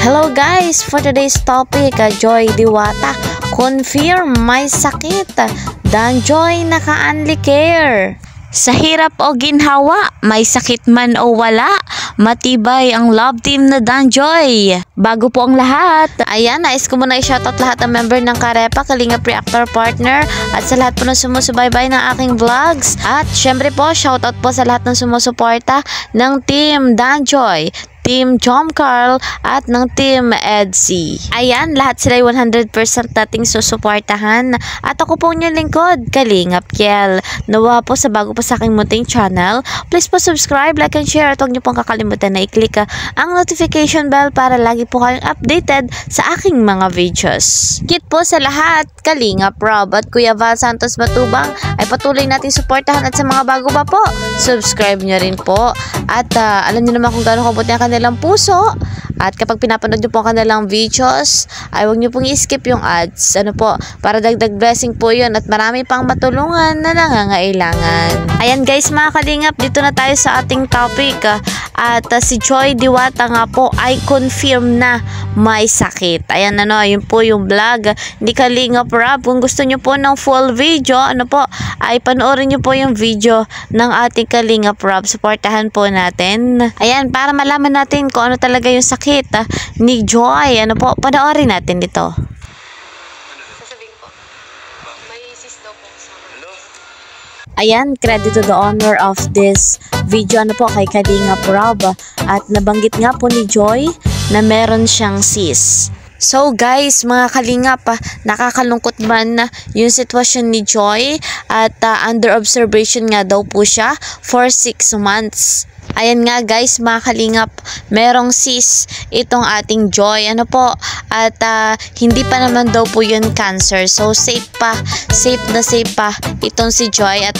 Hello guys! For today's topic, Joy Diwata, confirm may sakit. Danjoy naka-only care. Sa hirap o ginhawa, may sakit man o wala, matibay ang love team na Danjoy. Bago po ang lahat, ayan, nais ko muna i-shoutout lahat ng member ng Karepa, Kalingap Reactor Partner, at sa lahat po ng sumusubaybay ng aking vlogs. At syempre po, shoutout po sa lahat ng sumusuporta ng team Danjoy, Team Jom Carl at ng Team Edsy. Ayan, lahat sila 100% nating susuportahan. At ako po inyong lingkod, Kalingap Kiel. Nawa po sa bago po sa aking munting channel, please po subscribe, like and share, at huwag niyo pong kakalimutan na i-click ang notification bell para lagi po kayong updated sa aking mga videos. Kit po sa lahat, Kalingap Rob at Kuya Val Santos Matubang ay patuloy natin suportahan, at sa mga bago pa po, subscribe nyo rin po. At alam niyo naman kung gaano kabuti ang kanilang puso, at kapag pinapanood nyo po ang kanilang videos ay huwag nyo pong i-skip yung ads, ano po, para dagdag blessing po yun at marami pang matulungan na nangangailangan. Ayan guys, mga kalingap, dito na tayo sa ating topic. At si Joy Diwata nga po ay confirm na may sakit. Ayan, ano, yun po yung vlog ni Kalingap Rob. Kung gusto nyo po ng full video, ano po, ay panoorin nyo po yung video ng ating Kalingap Rob. Supportahan po natin. Ayan, para malaman natin kung ano talaga yung sakit ni Joy. Ano po, panoorin natin ito. Sasabihin po, may sis daw po sa Ayan, credit to the owner of this video, ano po, kay Kalingap Rob. At nabanggit nga po ni Joy na meron siyang sis. So guys, mga kalingap, nakakalungkot man yung sitwasyon ni Joy, at under observation nga daw po siya for 6 months. Ayan nga guys, mga kalingap, merong sis itong ating Joy, ano po, at hindi pa naman daw po yun cancer. So safe na safe pa itong si Joy, at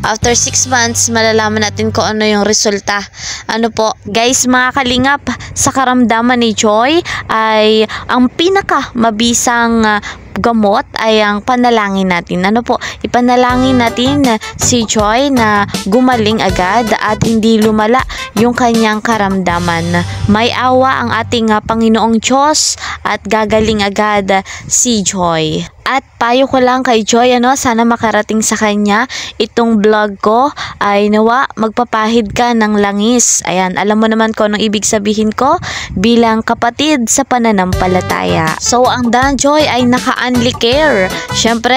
after 6 months malalaman natin kung ano yung resulta. Ano po guys, mga kalingap, sa karamdaman ni Joy ay ang pinaka mabisang gamot ay ang panalangin natin. Ano po, ipanalangin natin si Joy na gumaling agad at hindi lumala yung kanyang karamdaman. May awa ang ating Panginoong Diyos at gagaling agad si Joy. At payo ko lang kay Joy, ano, sana makarating sa kanya itong vlog ko, ay nawa magpapahid ka ng langis. Ayan, alam mo naman kung anong ibig sabihin ko bilang kapatid sa pananampalataya. So ang Danjoy ay naka-only care. Syempre,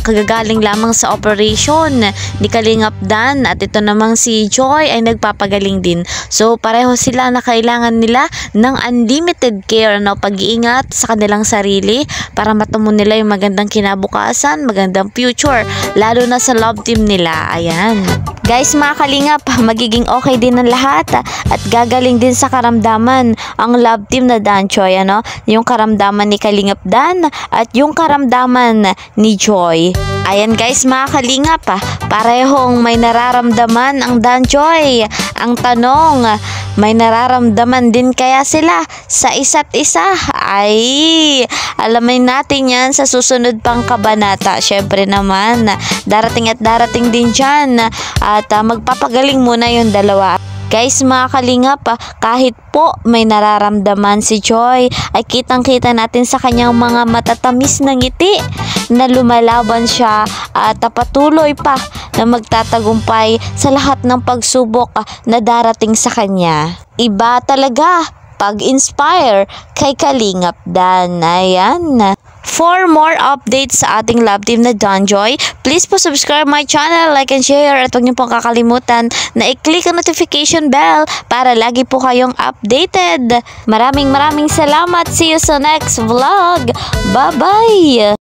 kagagaling lamang sa operation ni Kalingap Dan, at ito namang si Joy ay nagpapagaling din. So pareho sila na kailangan nila ng unlimited care, no, pag-iingat sa kanilang sarili para matamo nila yung magandang kinabukasan, magandang future, lalo na sa love team nila. Ayan. Guys, mga kalingap, magiging okay din ang lahat at gagaling din sa karamdaman ang love team na Danjoy, ano? Yung karamdaman ni Kalingap Dan at yung karamdaman ni Joy. Ayan guys, mga kalingap, parehong may nararamdaman ang Danjoy. Ang tanong, may nararamdaman din kaya sila sa isa't isa? Ay, alamin natin yan sa susunod pang kabanata. Syempre naman, darating at darating din dyan, at magpapagaling muna yung dalawa. Guys, mga kalingap, kahit po may nararamdaman si Joy, ay kitang-kita natin sa kanyang mga matatamis na ngiti na lumalaban siya at patuloy pa na magtatagumpay sa lahat ng pagsubok na darating sa kanya. Iba talaga pag-inspire kay Kalingap Dan. Ayan. For more updates sa ating love team na Danjoy, please po subscribe my channel, like and share, at huwag niyo pong kakalimutan na i-click ang notification bell para lagi po kayong updated. Maraming salamat. See you sa next vlog. Bye-bye!